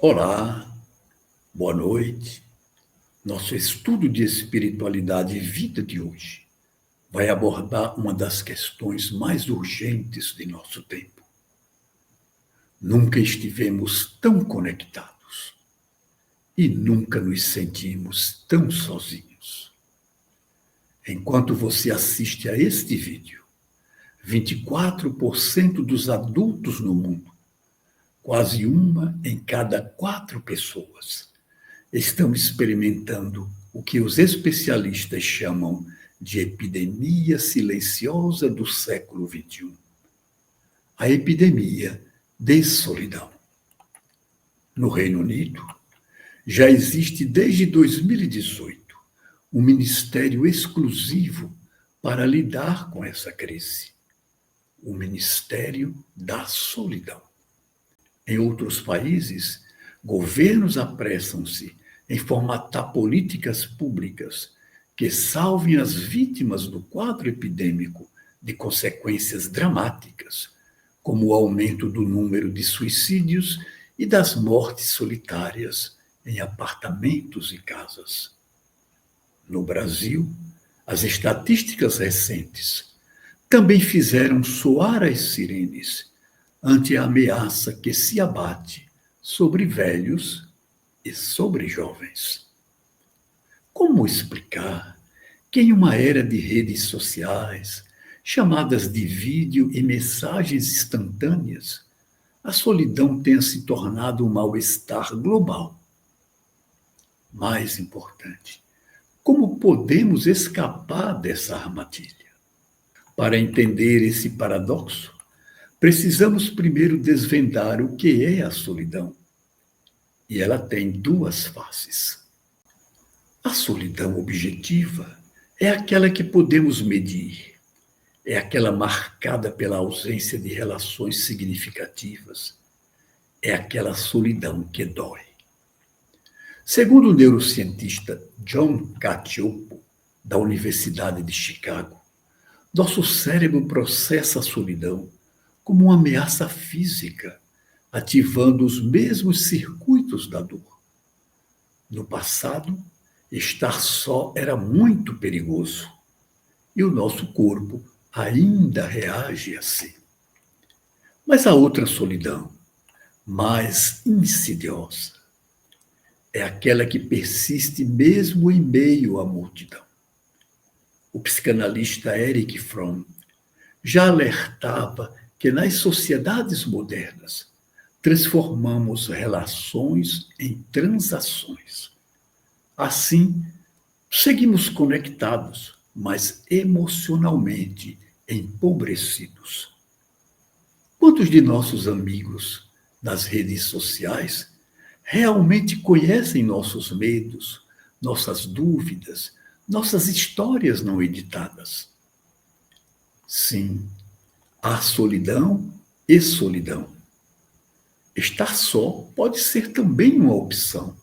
Olá, boa noite. Nosso estudo de espiritualidade e vida de hoje vai abordar uma das questões mais urgentes de nosso tempo. Nunca estivemos tão conectados e nunca nos sentimos tão sozinhos. Enquanto você assiste a este vídeo, 24% dos adultos no mundo, quase uma em cada 4 pessoas, estão experimentando o que os especialistas chamam de epidemia silenciosa do século XXI. A epidemia de solidão. No Reino Unido, já existe desde 2018 um ministério exclusivo para lidar com essa crise. O Ministério da Solidão. Em outros países, governos apressam-se em formatar políticas públicas que salvem as vítimas do quadro epidêmico de consequências dramáticas, como o aumento do número de suicídios e das mortes solitárias em apartamentos e casas. No Brasil, as estatísticas recentes também fizeram soar as sirenes ante a ameaça que se abate sobre velhos e sobre jovens. Como explicar que em uma era de redes sociais, chamadas de vídeo e mensagens instantâneas, a solidão tenha se tornado um mal-estar global? Mais importante, como podemos escapar dessa armadilha? Para entender esse paradoxo, precisamos primeiro desvendar o que é a solidão. E ela tem 2 faces. A solidão objetiva é aquela que podemos medir. É aquela marcada pela ausência de relações significativas. É aquela solidão que dói. Segundo o neurocientista John Cacioppo, da Universidade de Chicago, nosso cérebro processa a solidão como uma ameaça física, ativando os mesmos circuitos da dor. No passado, estar só era muito perigoso e o nosso corpo ainda reage assim. Mas a outra solidão, mais insidiosa, é aquela que persiste mesmo em meio à multidão. O psicanalista Erich Fromm já alertava que nas sociedades modernas transformamos relações em transações. Assim, seguimos conectados, mas emocionalmente empobrecidos. Quantos de nossos amigos nas redes sociais realmente conhecem nossos medos, nossas dúvidas, nossas histórias não editadas? Sim, há solidão e solidão. Estar só pode ser também uma opção.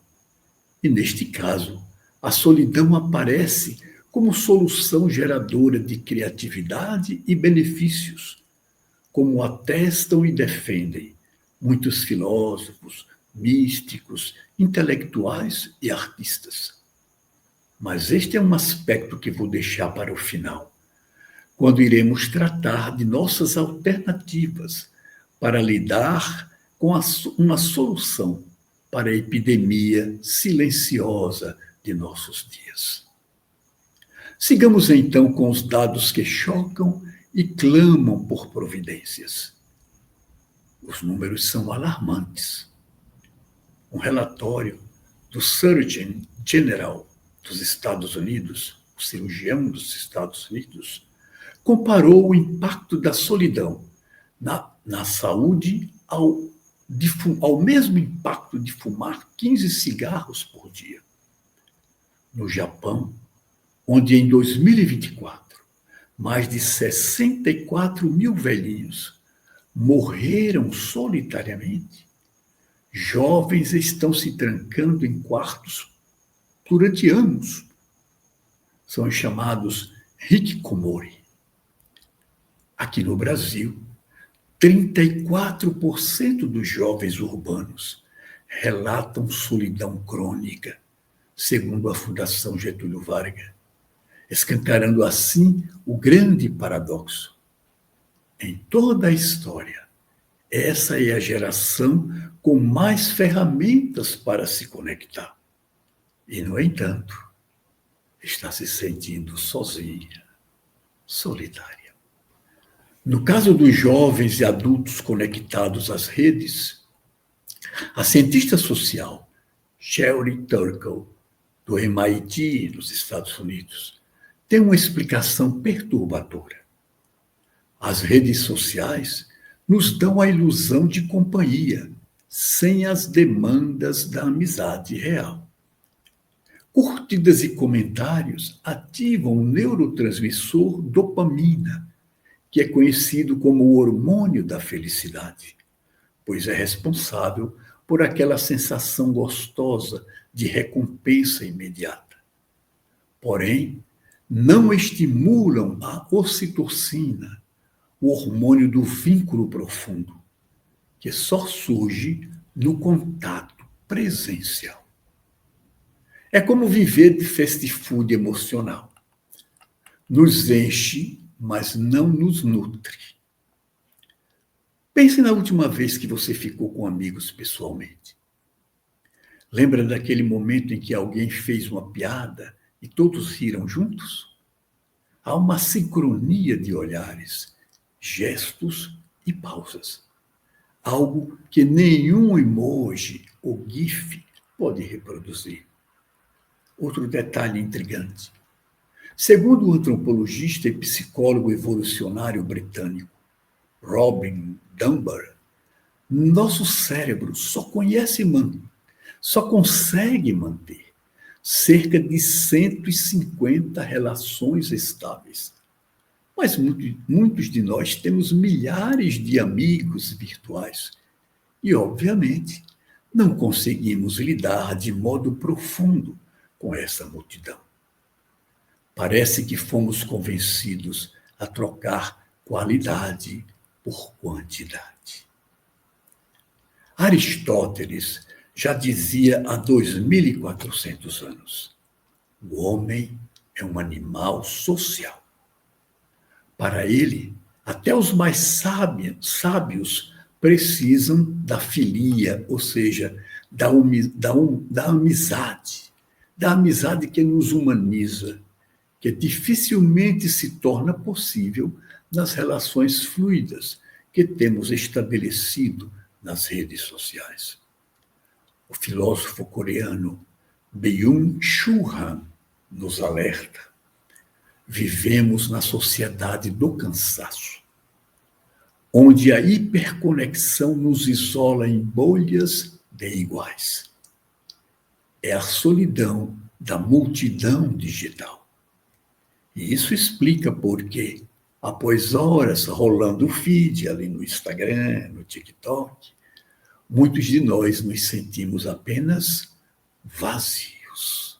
E, neste caso, a solidão aparece como solução geradora de criatividade e benefícios, como atestam e defendem muitos filósofos, místicos, intelectuais e artistas. Mas este é um aspecto que vou deixar para o final, quando iremos tratar de nossas alternativas para lidar com uma solução para a epidemia silenciosa de nossos dias. Sigamos então com os dados que chocam e clamam por providências. Os números são alarmantes. Um relatório do Surgeon General dos Estados Unidos, o cirurgião dos Estados Unidos, comparou o impacto da solidão na saúde ao mesmo impacto de fumar 15 cigarros por dia. No Japão, onde em 2024, mais de 64 mil velhinhos morreram solitariamente, jovens estão se trancando em quartos durante anos. São os chamados hikikomori. Aqui no Brasil, 34% dos jovens urbanos relatam solidão crônica, segundo a Fundação Getúlio Vargas, escancarando assim o grande paradoxo. Em toda a história, essa é a geração com mais ferramentas para se conectar. E, no entanto, está se sentindo sozinha, solitária. No caso dos jovens e adultos conectados às redes, a cientista social Sherry Turkle, do MIT, nos Estados Unidos, tem uma explicação perturbadora. As redes sociais nos dão a ilusão de companhia, sem as demandas da amizade real. Curtidas e comentários ativam o neurotransmissor dopamina, que é conhecido como o hormônio da felicidade, pois é responsável por aquela sensação gostosa de recompensa imediata. Porém, não estimulam a ocitocina, o hormônio do vínculo profundo, que só surge no contato presencial. É como viver de fast food emocional. Nos enche, mas não nos nutre. Pense na última vez que você ficou com amigos pessoalmente. Lembra daquele momento em que alguém fez uma piada e todos riram juntos? Há uma sincronia de olhares, gestos e pausas. Algo que nenhum emoji ou GIF pode reproduzir. Outro detalhe intrigante. Segundo o antropologista e psicólogo evolucionário britânico Robin Dunbar, nosso cérebro só consegue manter cerca de 150 relações estáveis. Mas muitos de nós temos milhares de amigos virtuais e, obviamente, não conseguimos lidar de modo profundo com essa multidão. Parece que fomos convencidos a trocar qualidade por quantidade. Aristóteles já dizia há 2.400 anos: o homem é um animal social. Para ele, até os mais sábios precisam da filia, ou seja, da amizade que nos humaniza, que dificilmente se torna possível nas relações fluidas que temos estabelecido nas redes sociais. O filósofo coreano Byung-Chul Han nos alerta: vivemos na sociedade do cansaço, onde a hiperconexão nos isola em bolhas de iguais. É a solidão da multidão digital. E isso explica por que, após horas rolando o feed ali no Instagram, no TikTok, muitos de nós nos sentimos apenas vazios.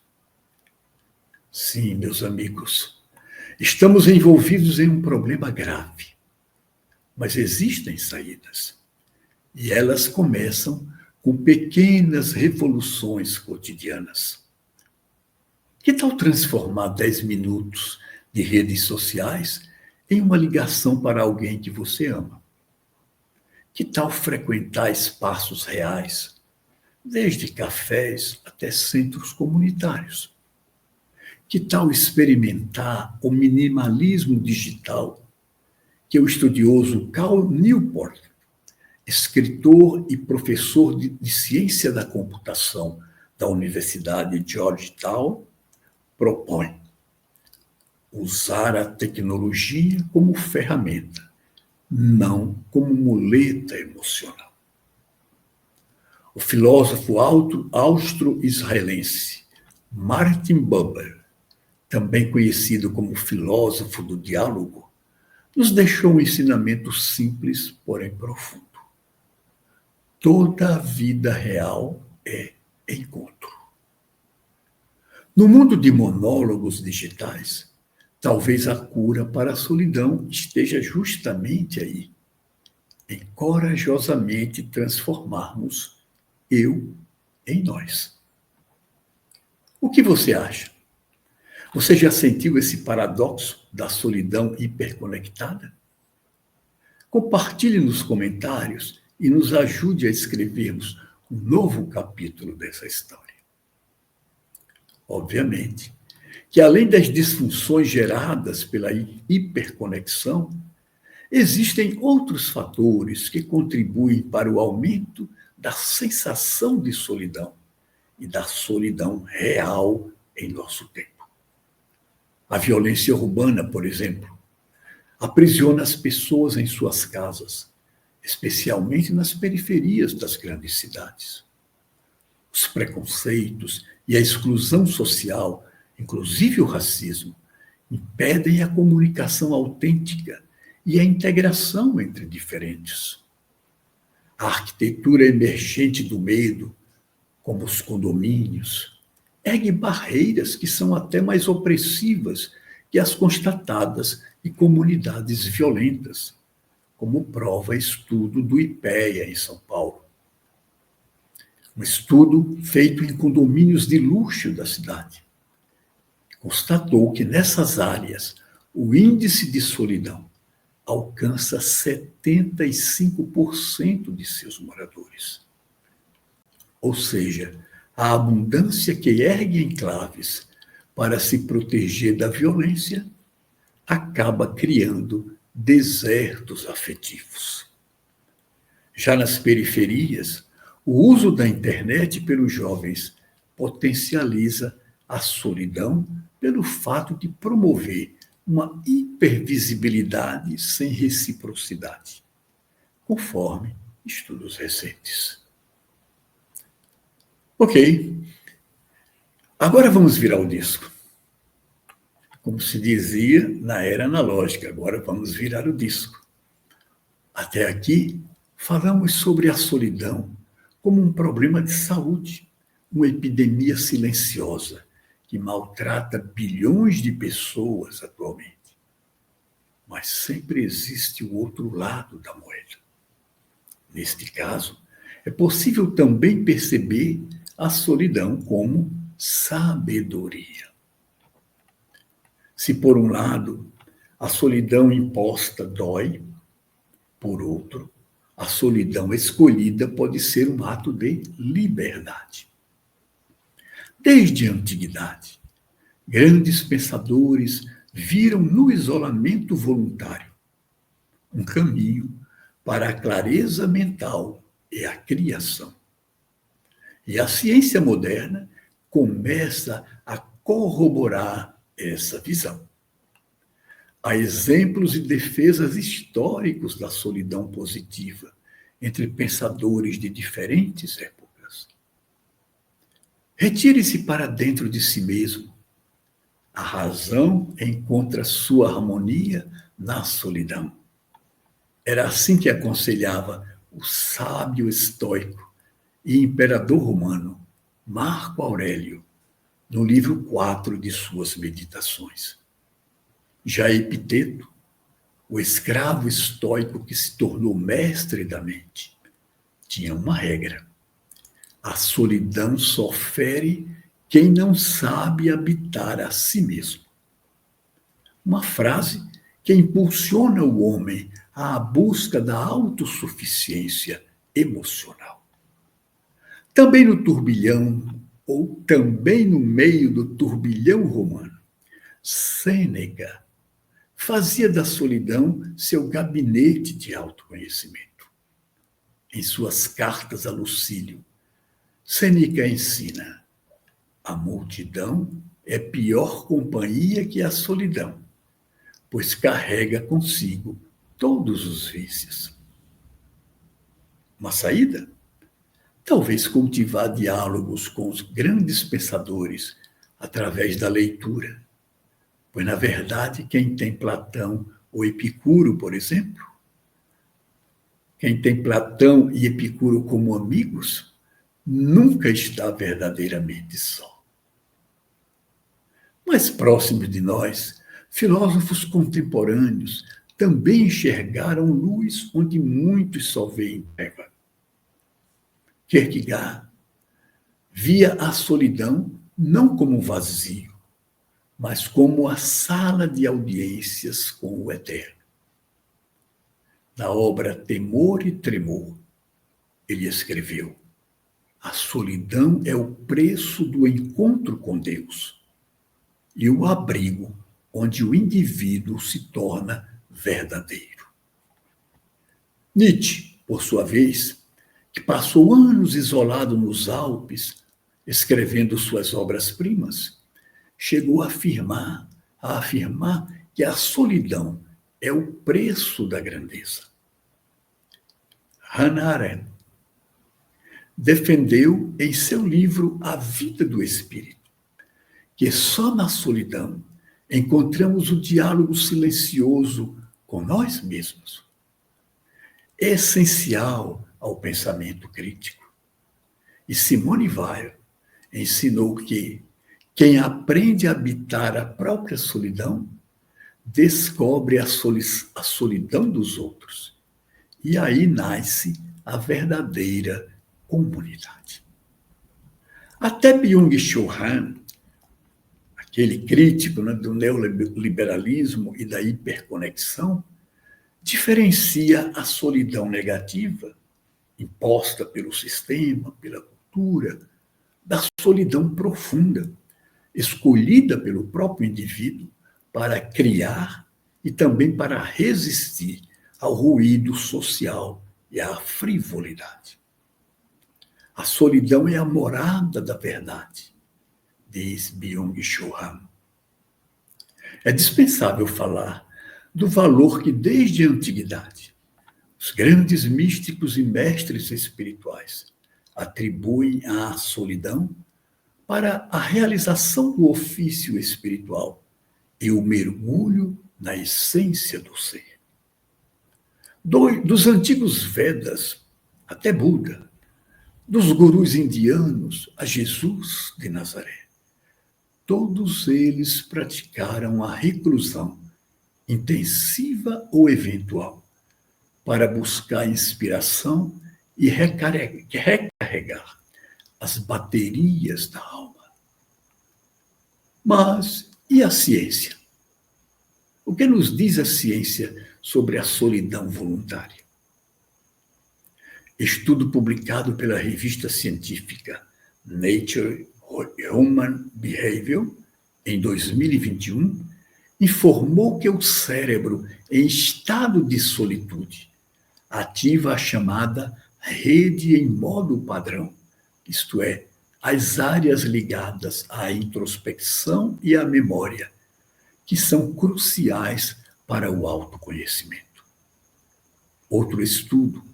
Sim, meus amigos, estamos envolvidos em um problema grave, mas existem saídas. E elas começam com pequenas revoluções cotidianas. Que tal transformar 10 minutos de redes sociais em uma ligação para alguém que você ama? Que tal frequentar espaços reais, desde cafés até centros comunitários? Que tal experimentar o minimalismo digital que o estudioso Cal Newport, escritor e professor de ciência da computação da Universidade Georgetown, propõe? Usar a tecnologia como ferramenta, não como muleta emocional. O filósofo austro-israelense Martin Buber, também conhecido como filósofo do diálogo, nos deixou um ensinamento simples, porém profundo. Toda a vida real é encontro. No mundo de monólogos digitais, talvez a cura para a solidão esteja justamente aí, em corajosamente transformarmos eu em nós. O que você acha? Você já sentiu esse paradoxo da solidão hiperconectada? Compartilhe nos comentários e nos ajude a escrevermos um novo capítulo dessa história. Obviamente que, além das disfunções geradas pela hiperconexão, existem outros fatores que contribuem para o aumento da sensação de solidão e da solidão real em nosso tempo. A violência urbana, por exemplo, aprisiona as pessoas em suas casas, especialmente nas periferias das grandes cidades. Os preconceitos e a exclusão social, inclusive o racismo, impedem a comunicação autêntica e a integração entre diferentes. A arquitetura emergente do medo, como os condomínios, ergue barreiras que são até mais opressivas que as constatadas em comunidades violentas, como prova estudo do IPEA em São Paulo. Um estudo feito em condomínios de luxo da cidade constatou que nessas áreas o índice de solidão alcança 75% de seus moradores. Ou seja, a abundância que ergue enclaves para se proteger da violência acaba criando desertos afetivos. Já nas periferias, o uso da internet pelos jovens potencializa a solidão pelo fato de promover uma hipervisibilidade sem reciprocidade, conforme estudos recentes. Ok, agora vamos virar o disco. Como se dizia na era analógica, agora vamos virar o disco. Até aqui, falamos sobre a solidão como um problema de saúde, uma epidemia silenciosa que maltrata bilhões de pessoas atualmente. Mas sempre existe o outro lado da moeda. Neste caso, é possível também perceber a solidão como sabedoria. Se, por um lado, a solidão imposta dói, por outro, a solidão escolhida pode ser um ato de liberdade. Desde a antiguidade, grandes pensadores viram no isolamento voluntário um caminho para a clareza mental e a criação. E a ciência moderna começa a corroborar essa visão. Há exemplos e defesas históricos da solidão positiva entre pensadores de diferentes épocas. Retire-se para dentro de si mesmo. A razão encontra sua harmonia na solidão. Era assim que aconselhava o sábio estoico e imperador romano Marco Aurélio, no livro 4 de suas Meditações. Já Epiteto, o escravo estoico que se tornou mestre da mente, tinha uma regra: a solidão só fere quem não sabe habitar a si mesmo. Uma frase que impulsiona o homem à busca da autossuficiência emocional. Também no turbilhão, ou também no meio do turbilhão romano, Sêneca fazia da solidão seu gabinete de autoconhecimento. Em suas cartas a Lucílio, Sêneca ensina: a multidão é pior companhia que a solidão, pois carrega consigo todos os vícios. Uma saída? Talvez cultivar diálogos com os grandes pensadores através da leitura. Pois, na verdade, quem tem Platão ou Epicuro, por exemplo, quem tem Platão e Epicuro como amigos, nunca está verdadeiramente só. Mais próximos de nós, filósofos contemporâneos também enxergaram luz onde muitos só veem treva. Kierkegaard via a solidão não como um vazio, mas como a sala de audiências com o Eterno. Na obra Temor e Tremor, ele escreveu: a solidão é o preço do encontro com Deus e o abrigo onde o indivíduo se torna verdadeiro. Nietzsche, por sua vez, que passou anos isolado nos Alpes, escrevendo suas obras-primas, chegou a afirmar que a solidão é o preço da grandeza. Hannah Arendt defendeu em seu livro A Vida do Espírito que só na solidão encontramos o diálogo silencioso com nós mesmos, essencial ao pensamento crítico. E Simone Weil ensinou que quem aprende a habitar a própria solidão descobre a solidão dos outros. E aí nasce a verdadeira comunidade. Até Byung-Chul Han, aquele crítico, né, do neoliberalismo e da hiperconexão, diferencia a solidão negativa, imposta pelo sistema, pela cultura, da solidão profunda, escolhida pelo próprio indivíduo para criar e também para resistir ao ruído social e à frivolidade. A solidão é a morada da verdade, diz Byung-Chul Han. É dispensável falar do valor que, desde a antiguidade, os grandes místicos e mestres espirituais atribuem à solidão para a realização do ofício espiritual e o mergulho na essência do ser. Dos antigos Vedas até Buda, dos gurus indianos a Jesus de Nazaré, todos eles praticaram a reclusão, intensiva ou eventual, para buscar inspiração e recarregar as baterias da alma. Mas e a ciência? O que nos diz a ciência sobre a solidão voluntária? Estudo publicado pela revista científica Nature Human Behavior, em 2021, informou que o cérebro, em estado de solitude, ativa a chamada rede em modo padrão, isto é, as áreas ligadas à introspecção e à memória, que são cruciais para o autoconhecimento. Outro estudo,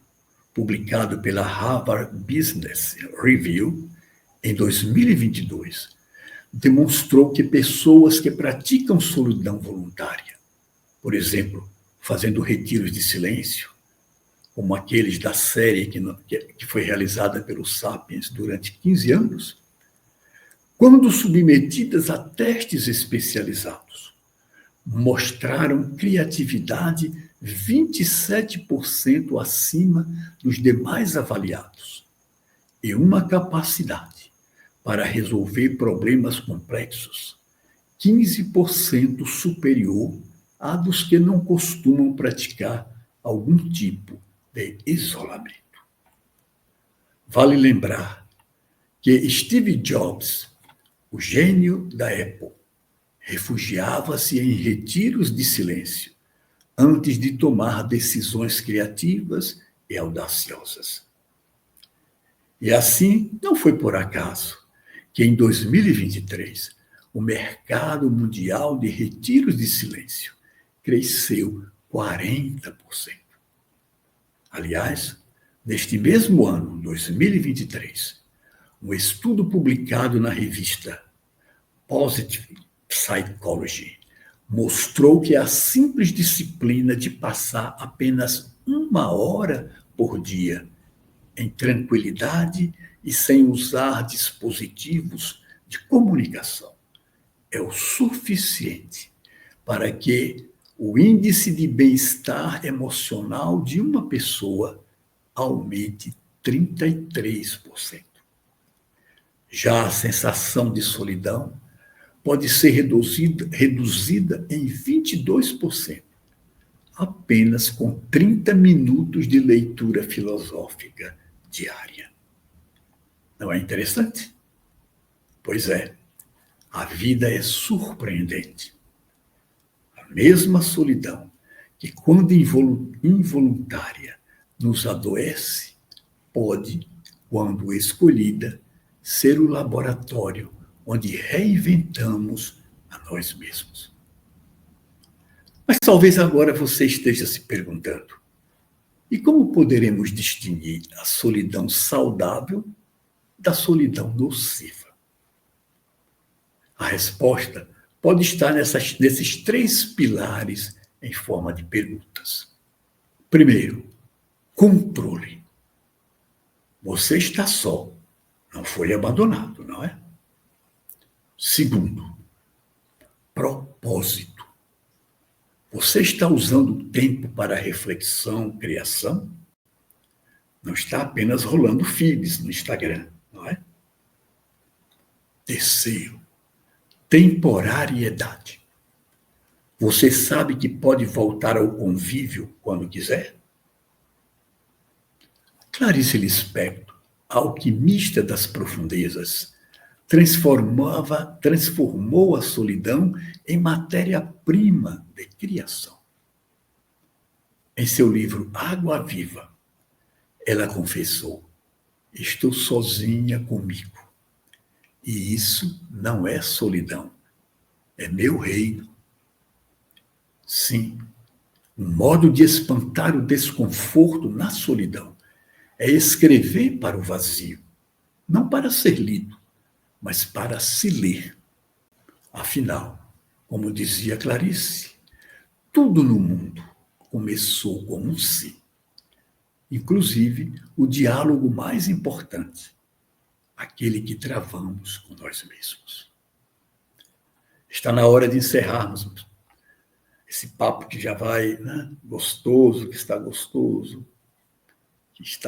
publicado pela Harvard Business Review, em 2022, demonstrou que pessoas que praticam solidão voluntária, por exemplo, fazendo retiros de silêncio, como aqueles da série que foi realizada pelos Sapiens durante 15 anos, quando submetidas a testes especializados, mostraram criatividade 27% acima dos demais avaliados e uma capacidade para resolver problemas complexos 15% superior à dos que não costumam praticar algum tipo de isolamento. Vale lembrar que Steve Jobs, o gênio da Apple, refugiava-se em retiros de silêncio antes de tomar decisões criativas e audaciosas. E assim, não foi por acaso que em 2023 o mercado mundial de retiros de silêncio cresceu 40%. Aliás, neste mesmo ano, 2023, um estudo publicado na revista Positive Psychology mostrou que a simples disciplina de passar apenas 1 hora por dia em tranquilidade e sem usar dispositivos de comunicação é o suficiente para que o índice de bem-estar emocional de uma pessoa aumente 33%. Já a sensação de solidão pode ser reduzida em 22%, apenas com 30 minutos de leitura filosófica diária. Não é interessante? Pois é, a vida é surpreendente. A mesma solidão que, quando involuntária, nos adoece, pode, quando escolhida, ser o laboratório onde reinventamos a nós mesmos. Mas talvez agora você esteja se perguntando: e como poderemos distinguir a solidão saudável da solidão nociva? A resposta pode estar nesses 3 pilares em forma de perguntas. Primeiro, controle. Você está só, não foi abandonado, não é? Segundo, propósito. Você está usando o tempo para reflexão, criação? Não está apenas rolando feeds no Instagram, não é? Terceiro, temporariedade. Você sabe que pode voltar ao convívio quando quiser? Clarice Lispector, alquimista das profundezas, transformou a solidão em matéria-prima de criação. Em seu livro Água Viva, ela confessou: estou sozinha comigo. E isso não é solidão, é meu reino. Sim, um modo de espantar o desconforto na solidão é escrever para o vazio, não para ser lido, mas para se ler. Afinal, como dizia Clarice, tudo no mundo começou com um si. Inclusive, o diálogo mais importante, aquele que travamos com nós mesmos. Está na hora de encerrarmos esse papo que já vai, né, gostoso, que está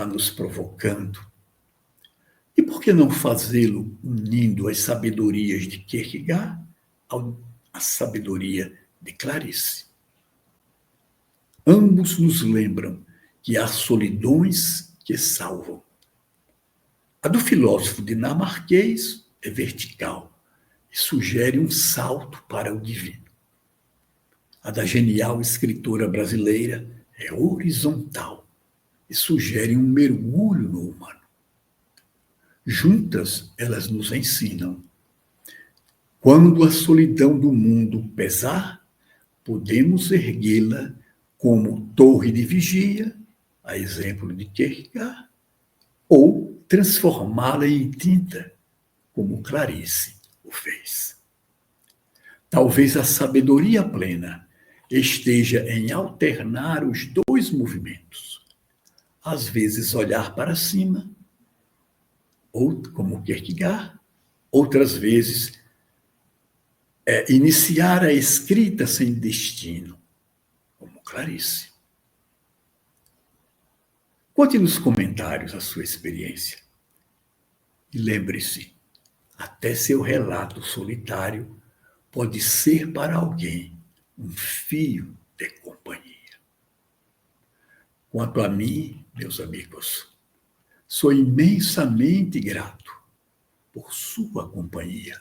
nos provocando. E por que não fazê-lo unindo as sabedorias de Kierkegaard à sabedoria de Clarice? Ambos nos lembram que há solidões que salvam. A do filósofo dinamarquês é vertical e sugere um salto para o divino. A da genial escritora brasileira é horizontal e sugere um mergulho no humano. Juntas, elas nos ensinam: quando a solidão do mundo pesar, podemos erguê-la como torre de vigia, a exemplo de Kierkegaard, ou transformá-la em tinta, como Clarice o fez. Talvez a sabedoria plena esteja em alternar os 2 movimentos. Às vezes olhar para cima, ou como Kierkegaard, outras vezes iniciar a escrita sem destino, como Clarice. Conte nos comentários a sua experiência. E lembre-se, até seu relato solitário pode ser para alguém um fio de companhia. Quanto a mim, meus amigos, sou imensamente grato por sua companhia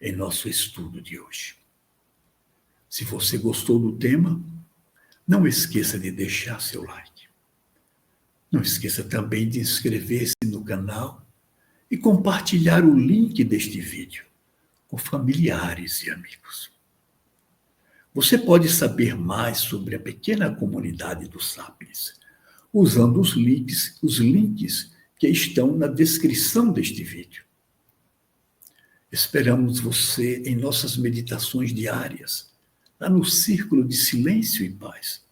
em nosso estudo de hoje. Se você gostou do tema, não esqueça de deixar seu like. Não esqueça também de inscrever-se no canal e compartilhar o link deste vídeo com familiares e amigos. Você pode saber mais sobre a pequena comunidade do Sapiens usando os links que estão na descrição deste vídeo. Esperamos você em nossas meditações diárias, lá no Círculo de Silêncio e Paz.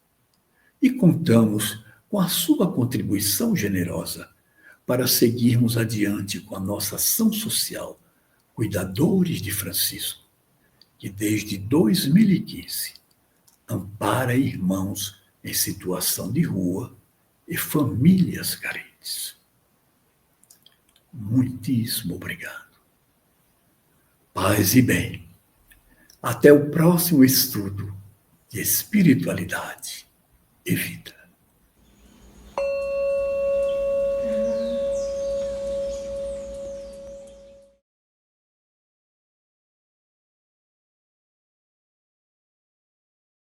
E contamos com a sua contribuição generosa para seguirmos adiante com a nossa ação social, Cuidadores de Francisco, que desde 2015 ampara irmãos em situação de rua e famílias carentes. Muitíssimo obrigado. Paz e bem. Até o próximo estudo de espiritualidade e vida.